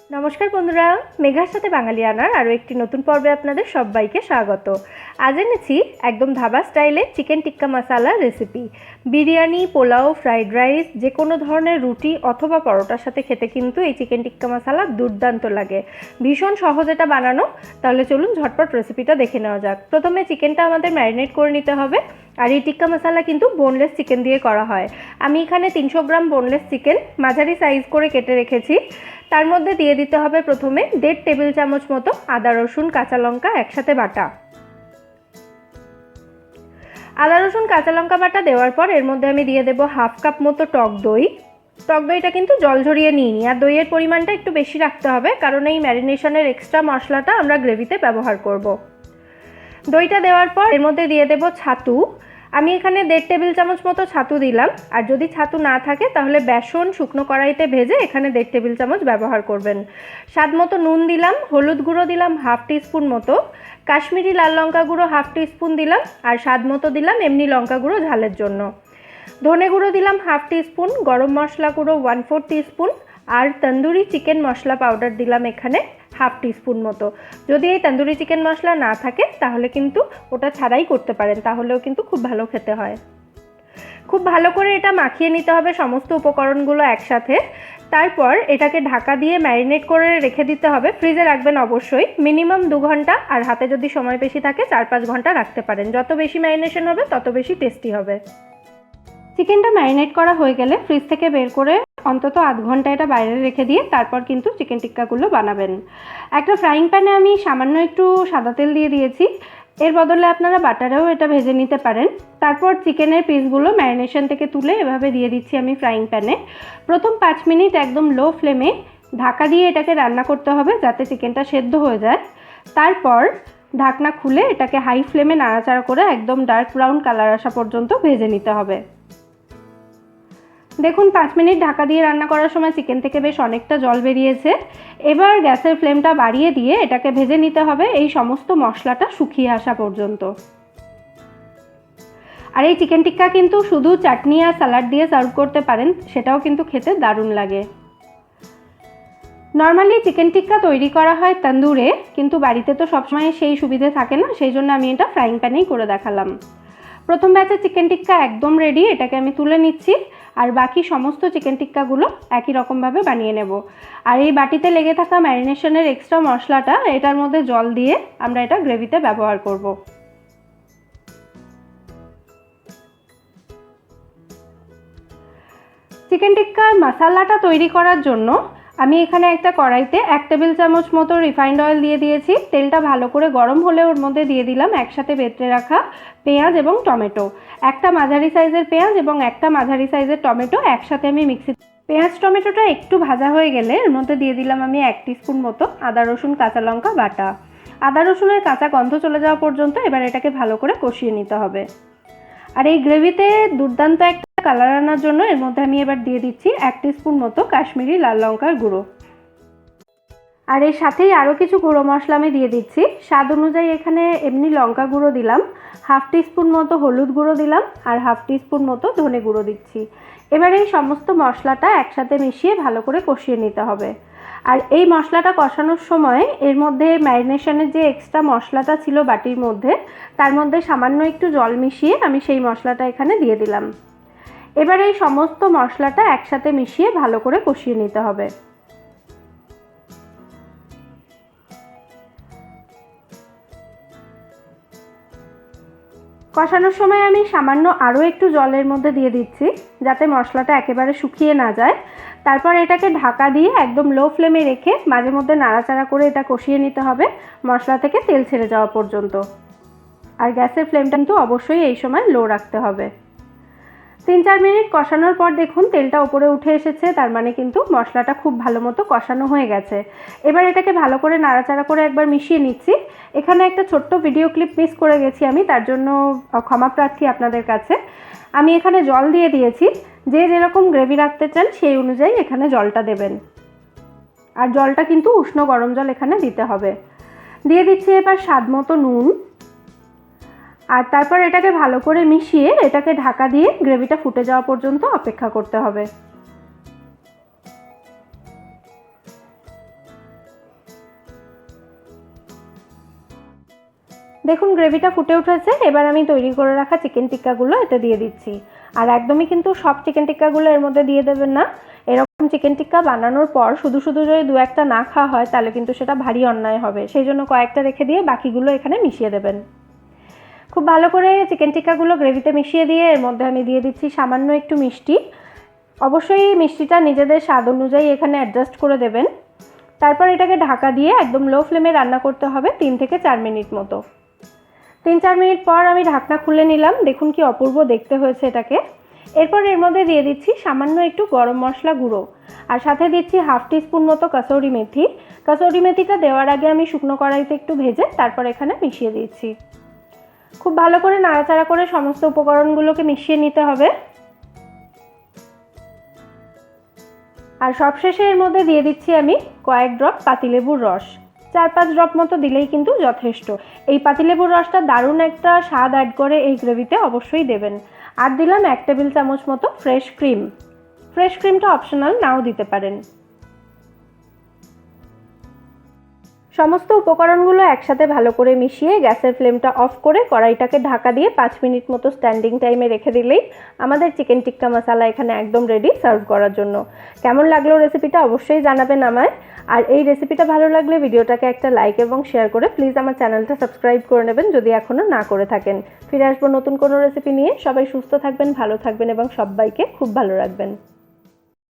নমস্কার বন্ধুরা, মেঘার সাথে বাঙালিয়ানার আরও একটি নতুন পর্বে আপনাদের সবাইকে স্বাগত। আজ এনেছি একদম ধাবা স্টাইলে chicken tikka masala recipe. Biryani, pulao, fried rice, যে কোনো ধরনের রুটি অথবা পরোটার সাথে খেতে কিন্তু এই চিকেন টিক্কা মশালা দুর্দান্ত লাগে। ভীষণ সহজ এটা বানানো। তাহলে চলুন ঝটপট রেসিপিটা দেখে নেওয়া যাক। প্রথমে চিকেনটা আমাদের ম্যারিনেট করে নিতে হবে। আর এই টিক্কা মশালা কিন্তু বোনলেস চিকেন দিয়ে করা হয়। আমি এখানে 300 গ্রাম বোনলেস চিকেন মাঝারি সাইজ করে কেটে রেখেছি। তার মধ্যে দিয়ে দিতে হবে প্রথমে 1.5 টেবিল চামচ মতো আদা রসুন কাঁচা লঙ্কা একসাথে বাটা। আদা রসুন কাঁচা লঙ্কা বাটা দেওয়ার পর এর মধ্যে আমি দিয়ে দেবো হাফ কাপ মতো টক দই। টক দইটা কিন্তু জল ঝরিয়ে নিইনি, আর দইয়ের পরিমাণটা একটু বেশি রাখতে হবে, কারণ এই ম্যারিনেশনের এক্সট্রা মশলাটা আমরা গ্রেভিতে ব্যবহার করব। দইটা দেওয়ার পর এর মধ্যে দিয়ে দেবো ছাতু। আমি এখানে 1.5 টেবিল চামচ মতো ছাতু দিলাম, আর যদি ছাতু না থাকে তাহলে বেসন শুকনো কড়াইতে ভেজে এখানে 1.5 টেবিল চামচ ব্যবহার করবেন। স্বাদ মতো নুন দিলাম, হলুদ গুঁড়ো দিলাম হাফ টিস্পুন মতো, কাশ্মীরি লাল লঙ্কা গুঁড়ো হাফ টিস্পুন দিলাম, আর স্বাদ মতো দিলাম এমনি লঙ্কা গুঁড়ো ঝালের জন্য। ধনে গুঁড়ো দিলাম হাফ টিস্পুন, গরম মশলা গুঁড়ো 1/4 টিস্পুন, আর তন্দুরি চিকেন মশলা পাউডার দিলাম এখানে হাফ টিস্পুন মতো। যদি এই তন্দুরি চিকেন মশলা না থাকে তাহলে কিন্তু ওটা ছাড়াই করতে পারেন, তাহলেও কিন্তু খুব ভালো খেতে হয়। খুব ভালো করে এটা মাখিয়ে নিতে হবে সমস্ত উপকরণগুলো একসাথে। তারপর এটাকে ঢাকা দিয়ে ম্যারিনেট করে রেখে দিতে হবে। ফ্রিজে রাখবেন অবশ্যই, মিনিমাম 2 ঘন্টা, আর হাতে যদি সময় বেশি থাকে 4-5 ঘন্টা রাখতে পারেন। যত বেশি ম্যারিনেশন হবে তত বেশি টেস্টি হবে। চিকেনটা ম্যারিনেট করা হয়ে গেলে ফ্রিজ থেকে বের করে অন্তত আধ ঘন্টা এটা বাইরে রেখে দিয়ে তারপর কিন্তু চিকেন টিক্কাগুলো বানাবেন। একটা ফ্রাইং প্যানে আমি সামান্য একটু সাদা তেল দিয়ে দিয়েছি, এর বদলে আপনারা বাটারেও এটা ভেজে নিতে পারেন। তারপর চিকেনের পিসগুলো ম্যারিনেশন থেকে তুলে এভাবে দিয়ে দিচ্ছি আমি ফ্রাইং প্যানে। প্রথম 5 মিনিট একদম লো ফ্লেমে ঢাকা দিয়ে এটাকে রান্না করতে হবে যাতে চিকেনটা সেদ্ধ হয়ে যায়। তারপর ঢাকনা খুলে এটাকে হাই ফ্লেমে নাড়াচাড়া করে একদম ডার্ক ব্রাউন কালার আসা পর্যন্ত ভেজে নিতে হবে। দেখুন 5 মিনিট ঢাকা দিয়ে রান্না করার সময় চিকেন থেকে বেশ অনেকটা জল বেরিয়েছে। এবার গ্যাসের ফ্লেমটা বাড়িয়ে দিয়ে এটাকে ভেজে নিতে হবে এই সমস্ত মশলাটা শুকিয়ে আসা পর্যন্ত। আর এই চিকেন টিক্কা কিন্তু শুধু চাটনি আর স্যালাড দিয়ে সার্ভ করতে পারেন, সেটাও কিন্তু খেতে দারুণ লাগে। নর্মালি চিকেন টিক্কা তৈরি করা হয় তন্দুরে, কিন্তু বাড়িতে তো সবসময় সেই সুবিধে থাকে না, সেই জন্য আমি এটা ফ্রাইং প্যানেই করে দেখালাম। প্রথম ব্যাচের চিকেন টিক্কা একদম রেডি, এটাকে আমি তুলে নিচ্ছি। আর বাকি সমস্ত চিকেন টিক্কাগুলো একই রকমভাবে বানিয়ে নেব। আর এই বাটিতে লেগে থাকা ম্যারিনেশনের এক্সট্রা মশলাটা এটার মধ্যে জল দিয়ে আমরা এটা গ্রেভিতে ব্যবহার করব। চিকেন টিক্কার মশলাটা তৈরি করার জন্য আমি এখানে একটা কড়াইতে 1 টেবিল চামচ মতো রিফাইন্ড অয়েল দিয়ে দিয়েছি। তেলটা ভালো করে গরম হলে ওর মধ্যে দিয়ে দিলাম একসাথে বেটে রাখা পেঁয়াজ এবং টমেটো। একটা মাঝারি সাইজের পেঁয়াজ এবং একটা মাঝারি সাইজের টমেটো একসাথে আমি পেঁয়াজ টমেটোটা একটু ভাজা হয়ে গেলে এর মধ্যে দিয়ে দিলাম আমি 1 টিস্পুন মতো আদা রসুন কাঁচা লঙ্কা বাটা। আদা রসুনের কাঁচা গন্ধ চলে যাওয়া পর্যন্ত এবার এটাকে ভালো করে কষিয়ে নিতে হবে। আর এই গ্রেভিতে দুর্দান্ত একটা কালার আনার জন্য এর মধ্যে আমি এবার দিয়ে দিচ্ছি 1 টিস্পুন মতো কাশ্মীরি লাল লঙ্কার গুঁড়ো। আর এর সাথেই আরও কিছু গুঁড়ো মশলা আমি দিয়ে দিচ্ছি। স্বাদ অনুযায়ী এখানে এমনি লঙ্কা গুঁড়ো দিলাম, হাফ টিস্পুন মতো হলুদ গুঁড়ো দিলাম, আর হাফ টিস্পুন মতো ধনে গুঁড়ো দিচ্ছি। এবার এই সমস্ত মশলাটা একসাথে মিশিয়ে ভালো করে কষিয়ে নিতে হবে। আর এই মশলাটা কষানোর সময় এর মধ্যে ম্যারিনেশনের যে এক্সট্রা মশলাটা ছিল বাটির মধ্যে, তার মধ্যে সামান্য একটু জল মিশিয়ে আমি সেই মশলাটা এখানে দিয়ে দিলাম। এবার এই সমস্ত মশলাটা একসাথে মিশিয়ে ভালো করে কষিয়ে নিতে হবে। কষানোর সময় আমি সামান্য আরও একটু জলের মধ্যে দিয়ে দিচ্ছি যাতে মশলাটা একেবারে শুকিয়ে না যায়। তারপর এটাকে ঢাকা দিয়ে একদম লো ফ্লেমে রেখে মাঝে মধ্যে নাড়াচাড়া করে এটা কষিয়ে নিতে হবে মশলা থেকে তেল ছেড়ে যাওয়া পর্যন্ত। আর গ্যাসের ফ্লেমটা কিন্তু অবশ্যই এই সময় লো রাখতে হবে। 3-4 মিনিট কষানোর পর দেখুন তেলটা উপরে উঠে এসেছে, তার মানে কিন্তু মশলাটা খুব ভালো মতো কষানো হয়ে গেছে। এবার এটাকে ভালো করে নাড়াচাড়া করে একবার মিশিয়ে নিচ্ছি। এখানে একটা ছোট্ট ভিডিও ক্লিপ মিস করে গেছি আমি, তার জন্য ক্ষমা প্রার্থী আপনাদের কাছে। আমি এখানে জল দিয়ে দিয়েছি, যে যেরকম গ্রেভি রাখতে চান সেই অনুযায়ী এখানে জলটা দেবেন। আর জলটা কিন্তু উষ্ণ গরম জল এখানে দিতে হবে। দিয়ে দিচ্ছি এবার স্বাদ মতো নুন। আর তারপর এটাকে ভালো করে মিশিয়ে এটাকে ঢাকা দিয়ে গ্রেভিটা ফুটে যাওয়া পর্যন্ত অপেক্ষা করতে হবে। দেখুন গ্রেভিটা ফুটে উঠেছে। এবার আমি তৈরি করে রাখা চিকেন টিক্কাগুলো এতে দিয়ে দিচ্ছি। আর একদমই কিন্তু সব চিকেন টিক্কাগুলো এর মধ্যে দিয়ে দেবেন না। এরকম চিকেন টিক্কা বানানোর পর শুধু শুধু যদি দু একটা না খাওয়া হয় তাহলে কিন্তু সেটা ভারী অন্যায় হবে, সেই জন্য কয়েকটা রেখে দিয়ে বাকিগুলো এখানে মিশিয়ে দেবেন। খুব ভালো করে চিকেন টিক্কাগুলো গ্রেভিতে মিশিয়ে দিয়ে এর মধ্যে আমি দিয়ে দিচ্ছি সামান্য একটু মিষ্টি। অবশ্যই মিষ্টিটা নিজেদের স্বাদ অনুযায়ী এখানে অ্যাডজাস্ট করে দেবেন। তারপর এটাকে ঢাকা দিয়ে একদম লো ফ্লেমে রান্না করতে হবে 3 থেকে 4 মিনিট মতো। 3-4 মিনিট পর আমি ঢাকনা খুলে নিলাম। দেখুন কি অপূর্ব দেখতে হয়েছে এটাকে। এরপর এর মধ্যে দিয়ে দিচ্ছি সামান্য একটু গরম মশলা গুঁড়ো, আর সাথে দিচ্ছি হাফ টিস্পুন মতো কাসৌরি মেথি। কাসৌরি মেথিটা দেওয়ার আগে আমি শুকনো কড়াইতে একটু ভেজে তারপর এখানে মিশিয়ে দিচ্ছি। খুব ভালো করে নাড়াচাড়া করে সমস্ত উপকরণগুলোকে মিশিয়ে নিতে হবে। আর সবশেষে এর মধ্যে দিয়ে দিচ্ছি আমি কয়েক ড্রপ পাতিলেবুর রস। 4-5 ড্রপ মতো দিলেই কিন্তু যথেষ্ট। এই পাতিলেবুর রসটা দারুণ একটা স্বাদ অ্যাড করে এই গ্রেভিতে, অবশ্যই দেবেন। আর দিলাম 1 টেবিল চামচ মতো ফ্রেশ ক্রিম। ফ্রেশ ক্রিমটা অপশনাল, নাও দিতে পারেন। সমস্ত উপকরণগুলো একসাথে ভালো করে মিশিয়ে গ্যাসের ফ্লেমটা অফ করে কড়াইটাকে ঢাকা দিয়ে 5 মিনিট মতো স্ট্যান্ডিং টাইমে রেখে দিলেই আমাদের চিকেন টিক্কা মশলা এখানে একদম রেডি সার্ভ করার জন্য। কেমন লাগলো রেসিপিটা অবশ্যই জানাবেন আমায়। আর এই রেসিপিটা ভালো লাগলে ভিডিওটাকে একটা লাইক এবং শেয়ার করে প্লিজ আমার চ্যানেলটা সাবস্ক্রাইব করে নেবেন যদি এখনও না করে থাকেন। ফিরে আসবো নতুন কোনো রেসিপি নিয়ে। সবাই সুস্থ থাকবেন, ভালো থাকবেন এবং সবাইকে খুব ভালো রাখবেন।